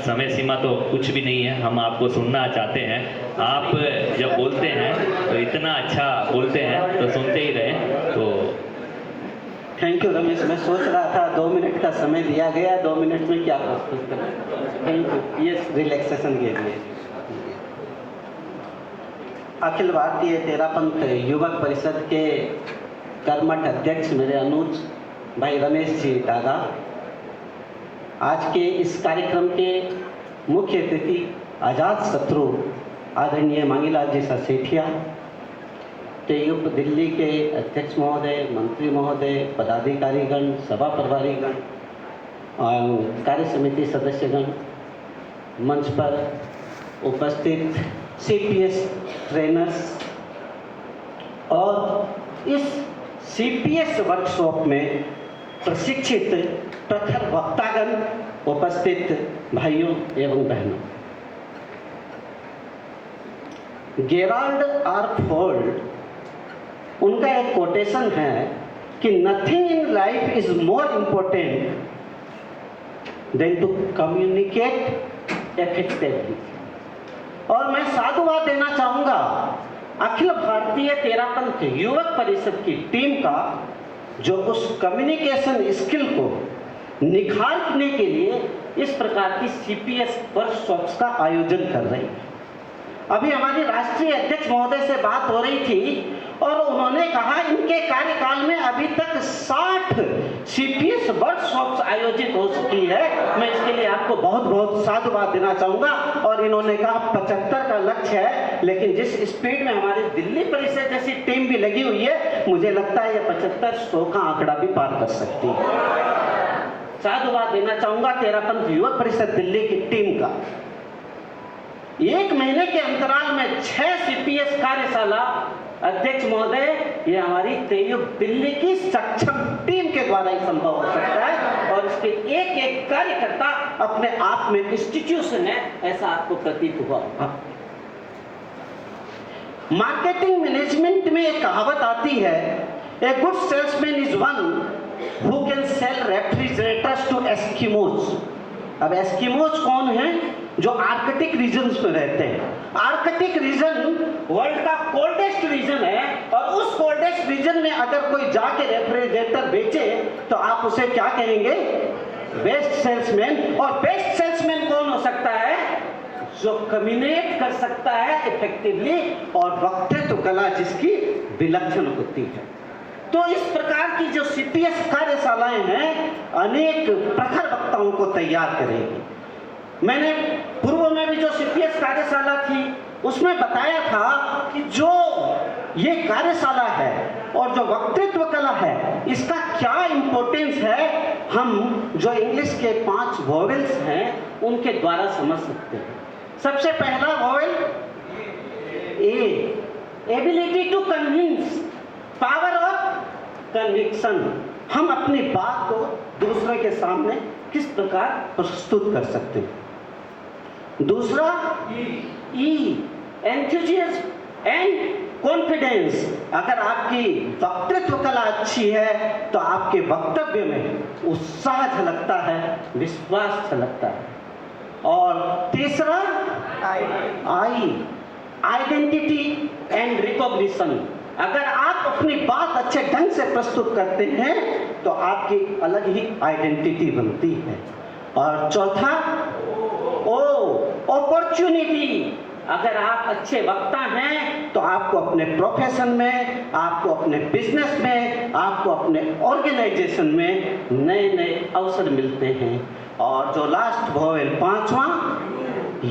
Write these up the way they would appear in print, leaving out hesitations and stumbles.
समय सीमा तो कुछ भी नहीं है, हम आपको सुनना चाहते हैं। आप जब बोलते हैं तो इतना अच्छा बोलते हैं तो सुनते ही रहें। तो थैंक यू रमेश, मैं सोच रहा था 2 मिनट का समय दिया गया, 2 मिनट में क्या प्रस्तुत करें। थैंक यू, ये रिलैक्सेशन के लिए। अखिल भारतीय तेरापंथ युवक परिषद के कर्मठ अध्यक्ष मेरे अनुज भाई रमेश जी दादा, आज के इस कार्यक्रम के मुख्य अतिथि आज़ाद शत्रु आदरणीय मांगीलाल जी सेठिया, तेयुप दिल्ली के अध्यक्ष महोदय, मंत्री महोदय, पदाधिकारीगण, सभा प्रभारीगण, कार्य समिति सदस्यगण, मंच पर उपस्थित CPS ट्रेनर्स और इस CPS वर्कशॉप में प्रशिक्षित प्रखर वक्तागण, उपस्थित भाइयों एवं बहनों। गेराल्ड आर फोर्ड, उनका एक कोटेशन है कि nothing in life is more important than to communicate effectively. और मैं साधुवाद देना चाहूँगा अखिल भारतीय तेरापंथ युवक परिषद की टीम का, जो उस कम्युनिकेशन स्किल को निखारने के लिए इस प्रकार की CPS वर्कशॉप्स का आयोजन कर रही है। अभी हमारी राष्ट्रीय अध्यक्ष महोदय से बात हो रही थी और उन्होंने कहा इनके कार्यकाल में अभी तक 60 CPS वर्कशॉप्स आयोजित हो चुकी है। मैं इसके लिए आपको बहुत बहुत साधुवाद देना चाहूँगा। और इन्होंने कहा 75 का लक्ष्य है, लेकिन जिस स्पीड में हमारी दिल्ली परिषद जैसी टीम भी लगी हुई है, मुझे लगता है ये 75-100 का आंकड़ा भी पार कर सकती है। साधुवाद देना चाहूँगा तेरापंथ युवक परिषद दिल्ली की टीम का। 1 महीने के अंतराल में 6 CPS कार्यशाला, अध्यक्ष महोदय, ये हमारी तेयुप दिल्ली की सक्षम टीम के द्वारा ही संभव हो सकता है। और इसके एक एक कार्यकर्ता अपने आप में इंस्टीट्यूशन है, ऐसा आपको प्रतीत हुआ। मार्केटिंग मैनेजमेंट में एक कहावत आती है, a good salesman is one who can sell refrigerators to Eskimos. अब एस्किमोज कौन है? जो आर्कटिक रीजन्स में रहते हैं। आर्कटिक रीजन वर्ल्ड का कोल्डेस्ट रीजन है, और उस कोल्डेस्ट रीजन में अगर कोई जाके रेफ्रिजरेटर बेचे तो आप उसे क्या कहेंगे? Best salesman. और बेस्ट सेल्समैन कौन हो सकता है? जो कम्युनिकेट कर सकता है इफेक्टिवली और वक्तृत्व कला जिसकी विलक्षण होती है। तो इस प्रकार की जो CPS कार्यशालाएं हैं, अनेक प्रखर वक्ताओं को तैयार करेगी। मैंने पूर्व में भी जो CPS कार्यशाला थी उसमें बताया था कि जो ये कार्यशाला है और जो वक्तृत्व कला है, इसका क्या इम्पोर्टेंस है, हम जो इंग्लिश के 5 वोवेल्स हैं उनके द्वारा समझ सकते हैं। सबसे पहला vowel A, ability to convince, power of conviction. हम अपनी बात को दूसरे के सामने किस प्रकार प्रस्तुत कर सकते हैं। दूसरा E, एंथुजियाज्म एंड कॉन्फिडेंस। अगर आपकी वक्तृत्व कला अच्छी है तो आपके वक्तव्य में उत्साह झलकता है, विश्वास झलकता है। और तीसरा I, आइडेंटिटी एंड रिकॉग्निशन। अगर आप अपनी बात अच्छे ढंग से प्रस्तुत करते हैं तो आपकी अलग ही आइडेंटिटी बनती है। और चौथा O, अपॉर्चुनिटी। अगर आप अच्छे वक्ता हैं तो आपको अपने प्रोफेशन में, आपको अपने बिजनेस में, आपको अपने ऑर्गेनाइजेशन में नए नए अवसर मिलते हैं। और जो लास्ट वोवेल 5वां,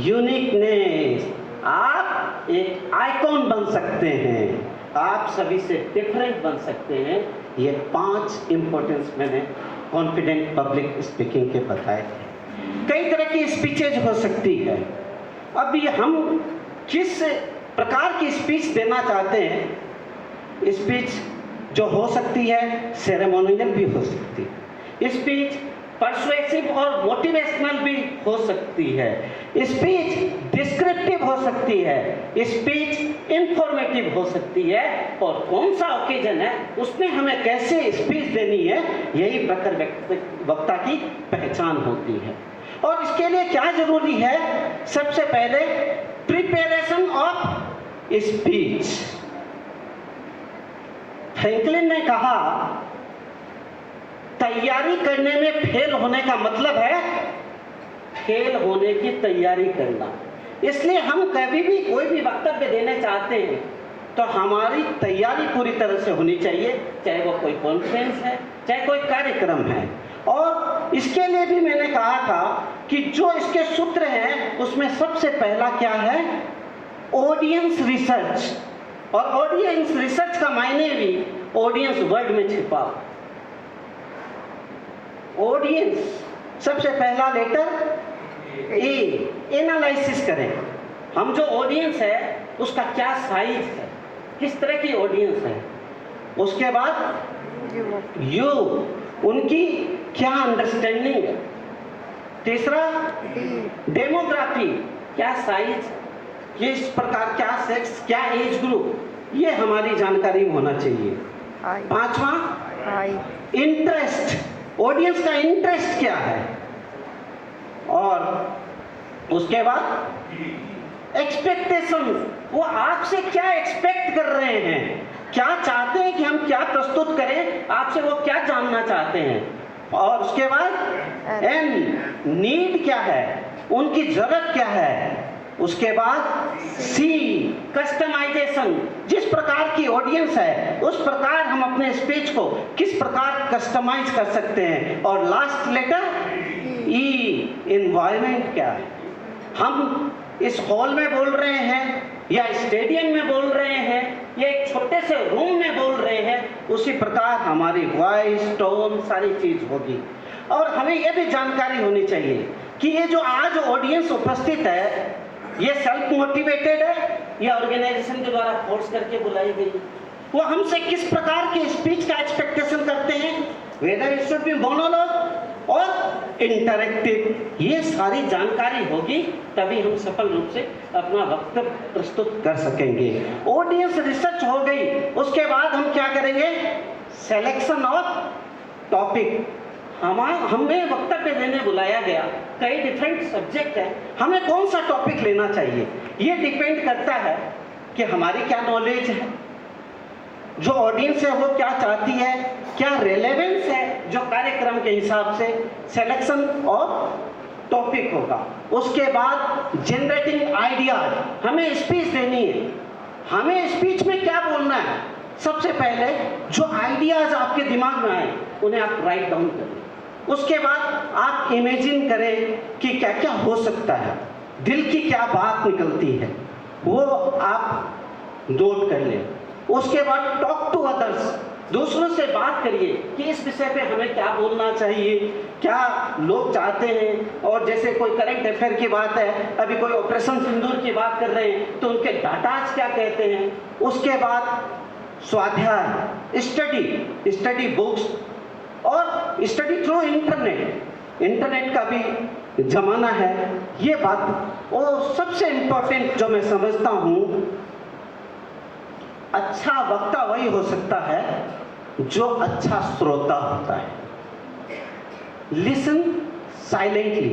यूनिकनेस। आप एक आइकॉन बन सकते हैं, आप सभी से डिफरेंट बन सकते हैं। ये 5 इंपॉर्टेंस मैंने कॉन्फिडेंट पब्लिक स्पीकिंग के बताए थे। कई तरह की स्पीचेज हो सकती है। अब ये हम किस प्रकार की स्पीच देना चाहते हैं। स्पीच जो हो सकती है सेरेमोनियल भी हो सकती है, स्पीच पर्सुएसिव और मोटिवेशनल भी हो सकती है, स्पीच डिस्क्रिप्टिव हो सकती है, स्पीच इंफॉर्मेटिव हो सकती है। और कौन सा ओकेजन है, उसमें हमें कैसे स्पीच देनी है, यही प्रखर वक्ता की पहचान होती है। और इसके लिए क्या जरूरी है? सबसे पहले प्रिपरेशन ऑफ स्पीच। फ्रैंकलिन ने कहा तैयारी करने में फेल होने का मतलब है फेल होने की तैयारी करना। इसलिए हम कभी भी कोई भी वक्तव्य देने चाहते हैं तो हमारी तैयारी पूरी तरह से होनी चाहिए, चाहे वो कोई कॉन्फ्रेंस है, चाहे कोई कार्यक्रम है। और इसके लिए भी मैंने कहा था कि जो इसके सूत्र हैं उसमें सबसे पहला क्या है? Audience research. और ऑडियंस रिसर्च का मायने भी ऑडियंस वर्ड में छिपा। ऑडियंस, सबसे पहला लेटर ए, एनालिसिस करें हम जो ऑडियंस है उसका क्या साइज है, किस तरह की ऑडियंस है। उसके बाद यू, उनकी क्या अंडरस्टैंडिंग है। तीसरा डेमोग्राफी, क्या साइज, किस प्रकार, क्या सेक्स, क्या एज ग्रुप, ये हमारी जानकारी में होना चाहिए। पांचवा इंटरेस्ट, ऑडियंस का इंटरेस्ट क्या है। और उसके बाद एक्सपेक्टेशन, वो आपसे क्या एक्सपेक्ट कर रहे हैं, क्या चाहते हैं कि हम क्या प्रस्तुत करें, आपसे वो क्या जानना चाहते हैं। और उसके बाद एन, नीड क्या है, उनकी जरूरत क्या है। उसके बाद सी, कस्टमाइजेशन, जिस प्रकार की ऑडियंस है उस प्रकार हम अपने स्पीच को किस प्रकार कस्टमाइज कर सकते हैं। और लास्ट लेटर ई, एनवायरनमेंट क्या है, हम इस हॉल में बोल रहे हैं या स्टेडियम में बोल रहे हैं या एक छोटे से रूम में बोल रहे हैं, उसी प्रकार हमारी वॉइस, टोन, सारी चीज होगी। और हमें यह भी जानकारी होनी चाहिए कि ये जो आज ऑडियंस उपस्थित है ये सेल्फ मोटिवेटेड है या ऑर्गेनाइजेशन के द्वारा फोर्स करके बुलाई गई। वो हमसे किस प्रकार के स्पीच का एक्सपेक्टेशन करते हैं, whether it should be monologue और इंटरैक्टिव। ये सारी जानकारी होगी तभी हम सफल रूप से अपना वक्तव्य प्रस्तुत कर सकेंगे। ऑडियंस रिसर्च हो गई, उसके बाद हम क्या करेंगे? Selection of topic. हमें वक्तव्य देने बुलाया गया, कई डिफरेंट सब्जेक्ट है, हमें कौन सा टॉपिक लेना चाहिए ये डिपेंड करता है कि हमारी क्या नॉलेज है, जो ऑडियंस है वो क्या चाहती है, क्या रेलेवेंस है, जो कार्यक्रम के हिसाब से सिलेक्शन ऑफ टॉपिक होगा। उसके बाद जनरेटिंग आइडियाज, हमें स्पीच देनी है, हमें स्पीच में क्या बोलना है। सबसे पहले जो आइडियाज आपके दिमाग में आए उन्हें आप राइट डाउन करें। उसके बाद आप इमेजिन करें कि क्या क्या हो सकता है, दिल की क्या बात निकलती है वो आप नोट कर लें। उसके बाद टॉक टू अदर्स, दूसरों से बात करिए कि इस विषय पे हमें क्या बोलना चाहिए, क्या लोग चाहते हैं। और जैसे कोई करंट अफेयर की बात है, अभी कोई ऑपरेशन सिंदूर की बात कर रहे हैं तो उनके डाटाज क्या कहते हैं। उसके बाद स्वाध्याय, स्टडी बुक्स और स्टडी थ्रू इंटरनेट का भी जमाना है। ये बात और सबसे इम्पोर्टेंट जो मैं समझता हूँ, अच्छा वक्ता वही हो सकता है जो अच्छा श्रोता होता है। लिसन साइलेंटली,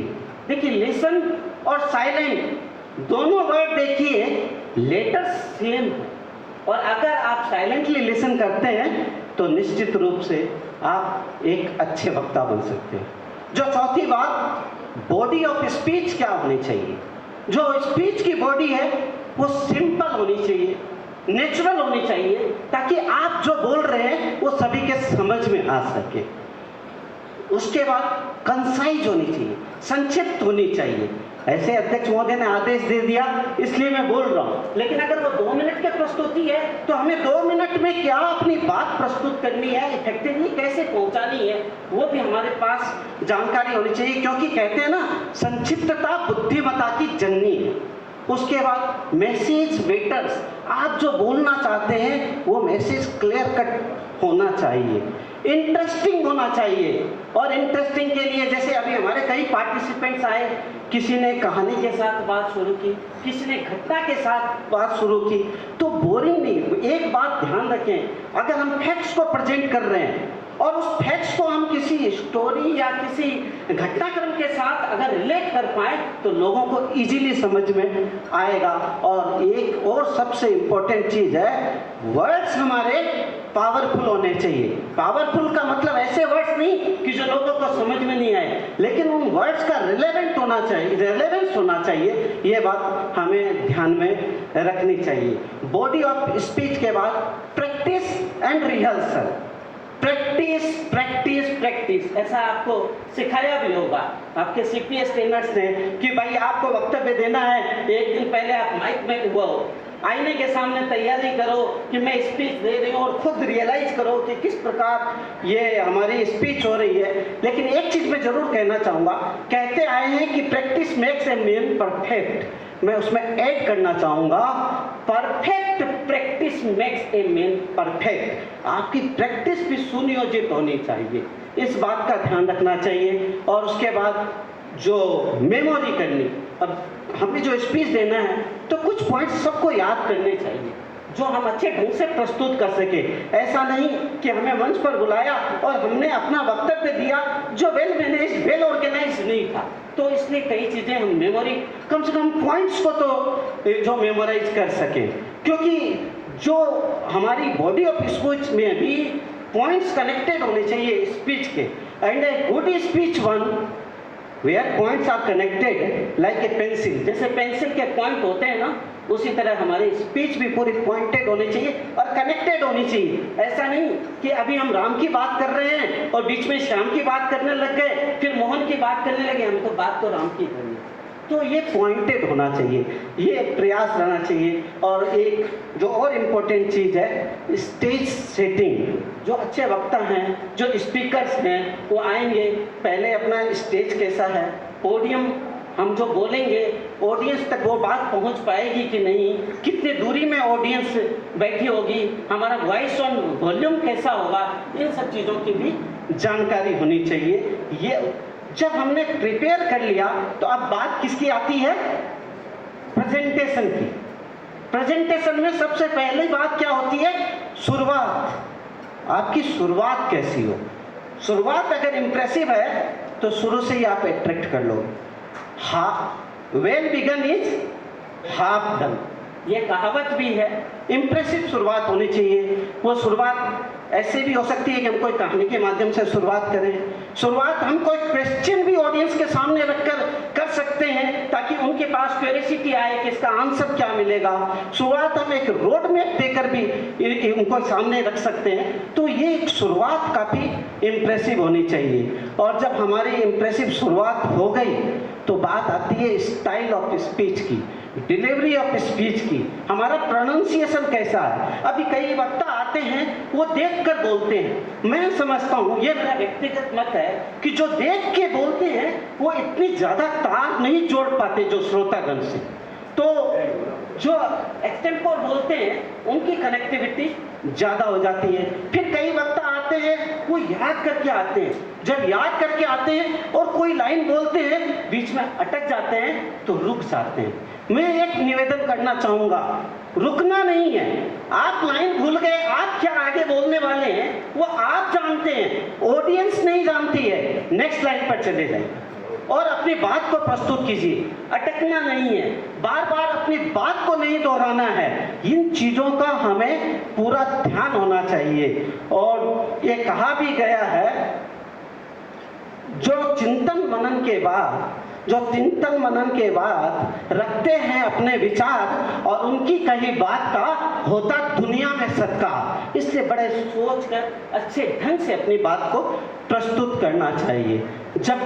देखिए लिसन और साइलेंट दोनों वर्ड देखिए लेटर सेम है, और अगर आप साइलेंटली लिसन करते हैं तो निश्चित रूप से आप एक अच्छे वक्ता बन सकते हैं। जो चौथी बात, बॉडी ऑफ स्पीच क्या होनी चाहिए। जो स्पीच की बॉडी है वो सिंपल होनी चाहिए, नेचुरल होनी चाहिए, ताकि आप जो बोल रहे हैं वो सभी के समझ में आ सके। उसके बाद कंसाइज होनी चाहिए, संक्षिप्त होनी चाहिए। ऐसे अध्यक्ष महोदय ने आदेश दे दिया इसलिए मैं बोल रहा हूँ, लेकिन अगर वो 2 मिनट की प्रस्तुति है तो हमें 2 मिनट में क्या अपनी बात प्रस्तुत करनी है, इफेक्टिवली कैसे पहुंचानी है, वो भी हमारे पास जानकारी होनी चाहिए। क्योंकि कहते हैं ना, संक्षिप्तता बुद्धिमत्ता की जननी है। उसके बाद मैसेज वेटर्स, आप जो बोलना चाहते हैं वो मैसेज क्लियर कट होना चाहिए, इंटरेस्टिंग होना चाहिए। और इंटरेस्टिंग के लिए जैसे अभी हमारे कई पार्टिसिपेंट्स आए, किसी ने कहानी के साथ बात शुरू की, किसी ने घटना के साथ बात शुरू की, तो बोरिंग नहीं। एक बात ध्यान रखें, अगर हम फैक्ट्स को प्रेजेंट कर रहे हैं और उस फैक्ट्स को हम किसी स्टोरी या किसी घटनाक्रम के साथ अगर रिलेट कर पाए तो लोगों को इजीली समझ में आएगा। और एक और सबसे इम्पोर्टेंट चीज़ है, वर्ड्स हमारे पावरफुल होने चाहिए। पावरफुल का मतलब ऐसे वर्ड्स नहीं कि जो लोगों को समझ में नहीं आए, लेकिन उन वर्ड्स का रिलेवेंट होना चाहिए, रेलेवेंस होना चाहिए। ये बात हमें ध्यान में रखनी चाहिए। बॉडी ऑफ स्पीच के बाद practice and rehearsal. Practice practice practice, ऐसा आपको सिखाया भी होगा आपके CPS ट्रेनर्स ने कि भाई आपको वक्तव्य देना है, एक दिन पहले आप माइक में वो आईने के सामने तैयारी करो कि मैं स्पीच दे रही हूँ और खुद रियलाइज करो कि किस प्रकार ये हमारी स्पीच हो रही है। लेकिन एक चीज़ मैं ज़रूर कहना चाहूँगा, कहते आए हैं कि practice makes a man perfect. मैं उसमें ऐड करना चाहूँगा, perfect practice makes a man perfect. आपकी प्रैक्टिस भी सुनियोजित होनी चाहिए, इस बात का ध्यान रखना चाहिए। और उसके बाद जो मेमोरी करनी, अब हमें जो स्पीच देना है तो कुछ पॉइंट्स सबको याद करने चाहिए जो हम अच्छे ढंग से प्रस्तुत कर सके। ऐसा नहीं कि हमें मंच पर बुलाया और हमने अपना वक्तव्य दिया जो वेल मैनेज, वेल ऑर्गेनाइज नहीं था। तो इसलिए कई चीज़ें हम मेमोरी, कम से कम पॉइंट्स को तो जो मेमोराइज कर सकें, क्योंकि जो हमारी बॉडी ऑफ स्पीच में भी पॉइंट्स कनेक्टेड होने चाहिए स्पीच के। And a good speech one where points are connected like a pencil. जैसे पेंसिल के पॉइंट होते हैं ना, उसी तरह हमारी स्पीच भी पूरी पॉइंटेड होनी चाहिए और कनेक्टेड होनी चाहिए। ऐसा नहीं कि अभी हम राम की बात कर रहे हैं और बीच में श्याम की बात करने लग गए, फिर मोहन की बात करने लगे, हम तो बात तो राम की करनी। तो ये पॉइंटेड होना चाहिए, ये प्रयास रहना चाहिए। और एक जो और इम्पोर्टेंट चीज़ है, स्टेज सेटिंग। जो अच्छे वक्ता हैं, जो स्पीकर्स हैं, वो आएंगे, पहले अपना स्टेज कैसा है, पोडियम हम जो बोलेंगे ऑडियंस तक वो बात पहुंच पाएगी कि नहीं, कितनी दूरी में ऑडियंस बैठी होगी, हमारा वॉइस ऑन वॉल्यूम कैसा होगा, इन सब चीज़ों की भी जानकारी होनी चाहिए। ये जब हमने प्रिपेयर कर लिया तो अब बात किसकी आती है, प्रेजेंटेशन की। प्रेजेंटेशन में सबसे पहली बात क्या होती है, शुरुआत। आपकी शुरुआत कैसी हो, शुरुआत अगर इम्प्रेसिव है तो शुरू से ही आप अट्रैक्ट कर लो। Well begun is half done, ये कहावत भी है। इम्प्रेसिव शुरुआत होनी चाहिए। वो शुरुआत ऐसे भी हो सकती है कि हम कोई कहानी के माध्यम से शुरुआत करें, शुरुआत हम कोई क्वेश्चन भी ऑडियंस के सामने रखकर कर सकते हैं ताकि उनके पास क्यूरियोसिटी आए कि इसका आंसर क्या मिलेगा। शुरुआत हम एक रोड मैप देकर भी उनको सामने रख सकते हैं। तो ये एक शुरुआत काफ़ी इम्प्रेसिव होनी चाहिए। और जब हमारी इम्प्रेसिव शुरुआत हो गई तो बात आती है स्टाइल ऑफ स्पीच की, डिलीवरी ऑफ स्पीच की। हमारा प्रोनाउंसिएशन कैसा है। अभी कई वक्ता आते हैं वो देख कर बोलते हैं, मैं समझता हूँ, ये मेरा व्यक्तिगत मत है कि जो देख के बोलते हैं वो इतनी ज़्यादा तार नहीं जोड़ पाते जो श्रोतागण से। तो जो एक्सटेम्पोर बोलते हैं उनकी कनेक्टिविटी ज़्यादा हो जाती है। फिर कई वक्ता आते हैं वो याद करके आते हैं, जब याद करके आते हैं और कोई लाइन बोलते हैं बीच में अटक जाते हैं तो रुक जाते हैं। मैं एक निवेदन करना चाहूँगा, रुकना नहीं है। आप लाइन भूल गए, आप क्या आगे बोलने वाले हैं वो आप जानते हैं, ऑडियंस नहीं जानती है। नेक्स्ट लाइन पर चले जाइए और अपनी बात को प्रस्तुत कीजिए। अटकना नहीं है, बार बार अपनी बात को नहीं दोहराना है। इन चीज़ों का हमें पूरा ध्यान होना चाहिए। और ये कहा भी गया है, जो चिंतन मनन के बाद रखते हैं अपने विचार और उनकी कही बात का होता दुनिया में सत्कार। इससे बड़े सोच कर अच्छे ढंग से अपनी बात को प्रस्तुत करना चाहिए। जब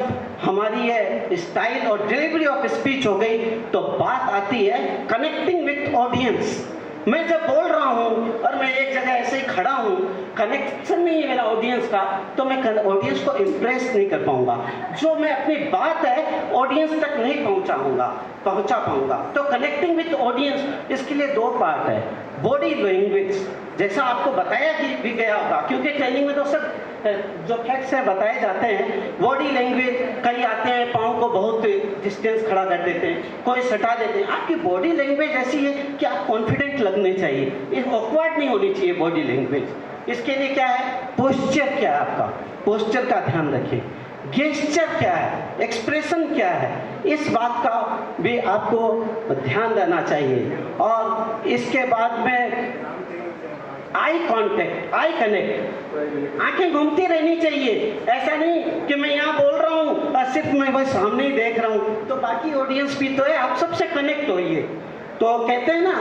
हमारी ये स्टाइल और डिलीवरी ऑफ स्पीच हो गई तो बात आती है कनेक्टिंग विथ ऑडियंस। मैं जब बोल रहा हूँ और मैं एक जगह ऐसे ही खड़ा हूँ, कनेक्शन नहीं है मेरा ऑडियंस का, तो मैं ऑडियंस को इम्प्रेस नहीं कर पाऊँगा। जो मैं अपनी बात है ऑडियंस तक नहीं पहुँचा पाऊँगा। तो कनेक्टिंग विथ ऑडियंस, इसके लिए दो पार्ट है। बॉडी लैंग्वेज, जैसा आपको बताया भी गया होगा, क्योंकि ट्रेनिंग में तो सब जो फैक्ट्स हैं बताए जाते हैं। बॉडी लैंग्वेज, कई आते हैं पाँव को बहुत डिस्टेंस खड़ा कर देते हैं, कोई सटा देते हैं। आपकी बॉडी लैंग्वेज ऐसी है कि आप कॉन्फिडेंट लगने चाहिए, ये ऑकवर्ड नहीं होनी चाहिए बॉडी लैंग्वेज। इसके लिए क्या है, पोस्चर क्या है आपका, पोस्चर का ध्यान रखिए। गेस्चर क्या है, एक्सप्रेशन क्या है, इस बात का भी आपको ध्यान देना चाहिए। और इसके बाद में आई कांटेक्ट, आई कनेक्ट, आंखें घूमती रहनी चाहिए। ऐसा नहीं कि मैं यहाँ बोल रहा हूँ और सिर्फ मैं वही सामने ही देख रहा हूँ, तो बाकी ऑडियंस भी तो है, आप सबसे कनेक्ट होइए। तो कहते हैं ना,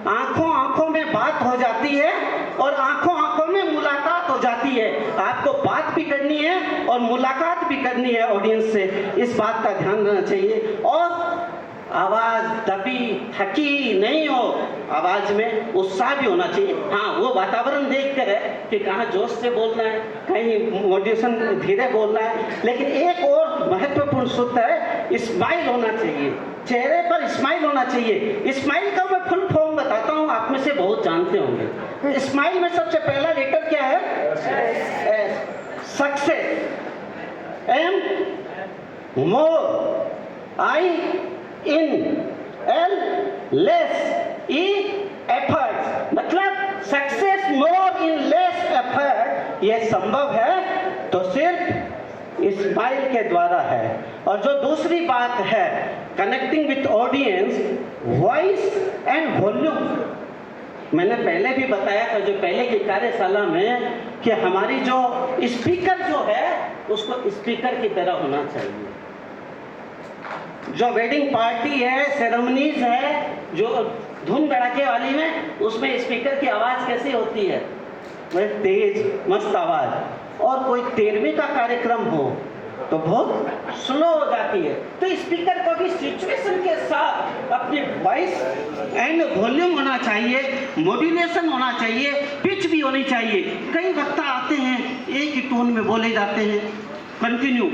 आंखों आंखों में बात हो जाती है और आंखों आंखों में मुलाकात हो जाती है। आपको बात भी करनी है और मुलाकात भी करनी है ऑडियंस से, इस बात का ध्यान रखना चाहिए। और आवाज दबी थकी नहीं हो, आवाज में उत्साह भी होना चाहिए। हाँ, वो वातावरण देख कर है कि कहाँ जोश से बोलना है, कहीं मोटिवेशन धीरे बोलना है। लेकिन एक और महत्वपूर्ण सूत्र है, स्माइल होना चाहिए, चेहरे पर स्माइल होना चाहिए। स्माइल का मैं फुल फॉर्म बताता हूँ, आप में से बहुत जानते होंगे। स्माइल में सबसे पहला लेटर क्या है, सक्सेस, एम, मोर, आई, इन, एल, लेस, ई, एफर्ट। मतलब success more in less effort ये संभव है तो सिर्फ स्माइल के द्वारा है। और जो दूसरी बात है, connecting with audience, voice and volume. मैंने पहले भी बताया था, जो पहले की कार्यशाला में, कि हमारी जो स्पीकर जो है उसको स्पीकर की तरह होना चाहिए। जो वेडिंग पार्टी है, सेरेमनीज है, जो धूम धड़ाके वाली में, उसमें स्पीकर की आवाज़ कैसी होती है, वह तेज मस्त आवाज़। और कोई 13वीं का कार्यक्रम हो तो बहुत स्लो हो जाती है। तो स्पीकर को भी सिचुएशन के साथ अपनी वॉइस एंड वॉल्यूम होना चाहिए, मॉड्यूलेशन होना चाहिए, पिच भी होनी चाहिए। कई वक्ता आते हैं एक ही टोन में बोले जाते हैं, कंटिन्यू।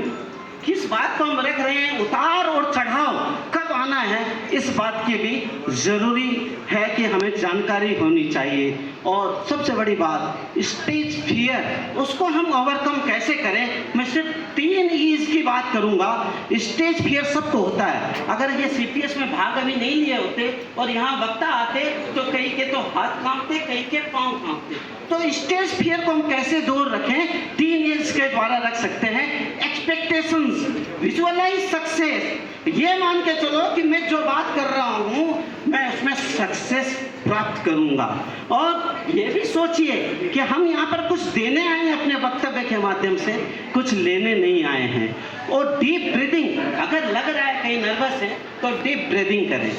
किस बात को हम रख रहे हैं, उतार और चढ़ाव कब आना है, इस बात की भी जरूरी है कि हमें जानकारी होनी चाहिए। और सबसे बड़ी बात, स्टेज फियर, उसको हम ओवरकम कैसे करें। मैं सिर्फ 3 ईज की बात करूंगा। स्टेज फियर सबको होता है। अगर ये सीपीएस में भाग अभी नहीं लिए होते और यहाँ वक्ता आते तो कई के तो हाथ कांपते, कई के पांव कांपते। तो स्टेज फियर को हम कैसे दूर रखें, 3 ईज के द्वारा रख सकते हैं। एक्सपेक्टेशंस, विजुअलाइज सक्सेस, ये मान के चलो कि मैं जो बात कर रहा हूँ मैं उसमें सक्सेस प्राप्त करूंगा। और ये भी सोचिए कि हम यहाँ पर कुछ देने आए हैं अपने वक्तव्य के माध्यम से, कुछ लेने नहीं आए हैं। और डीप ब्रीदिंग, अगर लग रहा है कहीं नर्वस है तो डीप ब्रीदिंग करें,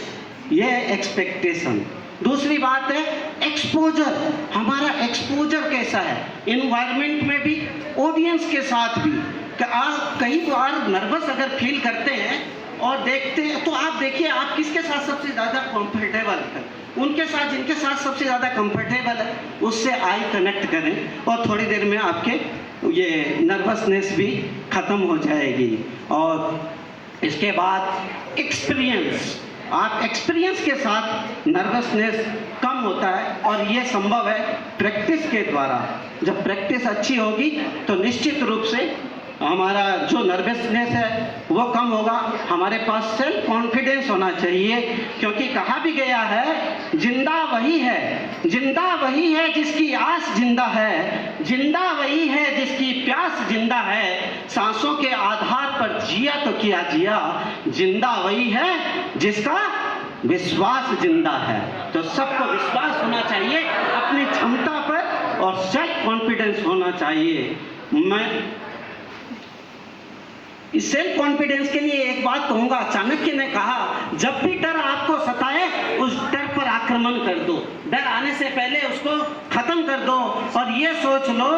यह है एक्सपेक्टेशन। दूसरी बात है एक्सपोजर, हमारा एक्सपोजर कैसा है, इन्वायरमेंट में भी, ऑडियंस के साथ भी। कि आप कई बार नर्वस अगर फील करते हैं और देखते हैं तो आप देखिए आप किसके साथ सबसे ज़्यादा कंफर्टेबल है, उनके साथ जिनके साथ सबसे ज़्यादा कंफर्टेबल है उससे आई कनेक्ट करें और थोड़ी देर में आपके ये नर्वसनेस भी ख़त्म हो जाएगी। और इसके बाद एक्सपीरियंस, आप एक्सपीरियंस के साथ नर्वसनेस कम होता है और ये संभव है प्रैक्टिस के द्वारा। जब प्रैक्टिस अच्छी होगी तो निश्चित रूप से हमारा जो नर्वसनेस है वो कम होगा। हमारे पास सेल्फ कॉन्फिडेंस होना चाहिए, क्योंकि कहा भी गया है जिंदा वही है, जिंदा वही है जिसकी आस जिंदा है, जिंदा वही है जिसकी प्यास जिंदा है, सांसों के आधार पर जिया तो किया जिया, जिंदा वही है जिसका विश्वास जिंदा है। तो सबको विश्वास होना चाहिए अपनी क्षमता पर और सेल्फ कॉन्फिडेंस होना चाहिए। मैं इस सेल्फ कॉन्फिडेंस के लिए एक बात कहूंगा, चाणक्य ने कहा जब भी डर आपको सताए उस डर पर आक्रमण कर दो, डर आने से पहले उसको खत्म कर दो और ये सोच लो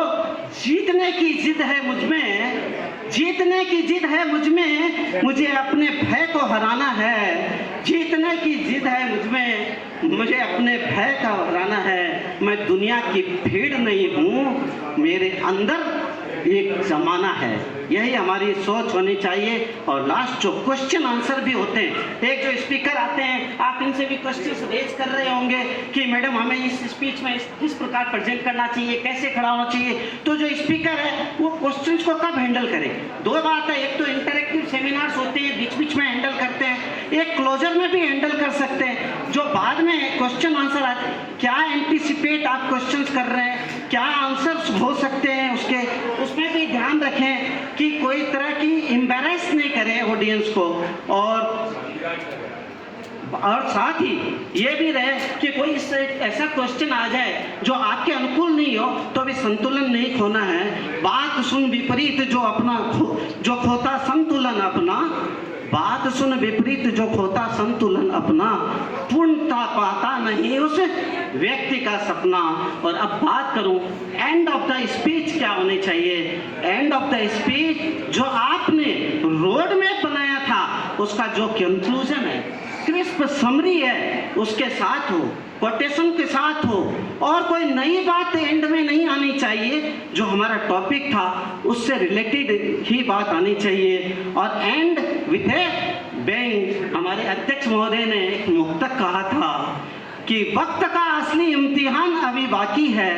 जीतने की जिद है मुझ में, जीतने की जिद है मुझ में, मुझे अपने भय को हराना है, जीतने की जिद है मुझ में, मुझे अपने भय का हराना है। मैं दुनिया की भीड़ नहीं हूँ, मेरे अंदर एक जमाना है। यही हमारी सोच होनी चाहिए। और लास्ट जो क्वेश्चन आंसर भी होते हैं, एक जो स्पीकर आते हैं आप इनसे भी क्वेश्चन रेज कर रहे होंगे कि मैडम हमें इस स्पीच में किस प्रकार प्रेजेंट करना चाहिए, कैसे खड़ा होना चाहिए। तो जो स्पीकर है वो क्वेश्चंस को कब हैंडल करे, 2 बात है, एक तो इंटरेक्टिव सेमिनार्स होते हैं बीच बीच में हैंडल करते हैं, एक क्लोजर में भी हैंडल कर सकते हैं। जो बाद में क्वेश्चन आंसर आते, क्या एंटीसिपेट आप क्वेश्चंस कर रहे हैं, क्या आंसर्स हो सकते हैं उसके, उसमें भी ध्यान रखें कि कोई तरह की एम्बैरेस नहीं करे ऑडियंस को, और साथ ही ये भी रहे कि कोई इससे ऐसा क्वेश्चन आ जाए जो आपके अनुकूल नहीं हो तो भी संतुलन नहीं खोना है। बात सुन विपरीत जो अपना जो खोता संतुलन अपना, बात सुन विपरीत जो खोता संतुलन अपना, पूर्णता पाता नहीं उस व्यक्ति का सपना। और अब बात करूं एंड ऑफ द स्पीच क्या होनी चाहिए। एंड ऑफ द स्पीच जो आपने रोड मैप बनाया था उसका जो कंक्लूजन है, क्रिस्प समरी है, उसके साथ हो, कोटेशन के साथ हो, और कोई नई बात एंड में नहीं आनी चाहिए। जो हमारा टॉपिक था उससे रिलेटेड ही बात आनी चाहिए। और एंड विथ ए बैंग, हमारे अध्यक्ष महोदय ने एक मुक्तक कहा था कि वक्त का असली इम्तिहान अभी बाकी है,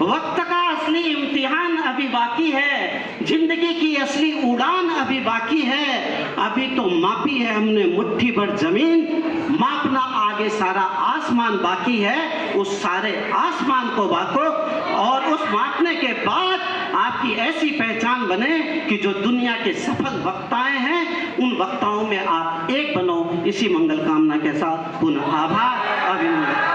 वक्त का असली इम्तिहान अभी बाकी है, जिंदगी की असली उड़ान अभी बाकी है। अभी तो मापी है हमने मुट्ठी भर जमीन, मापना आगे सारा आसमान बाकी है। उस सारे आसमान को बाको और उस मापने के बाद आपकी ऐसी पहचान बने कि जो दुनिया के सफल वक्ताएं हैं उन वक्ताओं में आप एक बनो। इसी मंगल कामना के साथ पुनः आभार, अभिनंदन।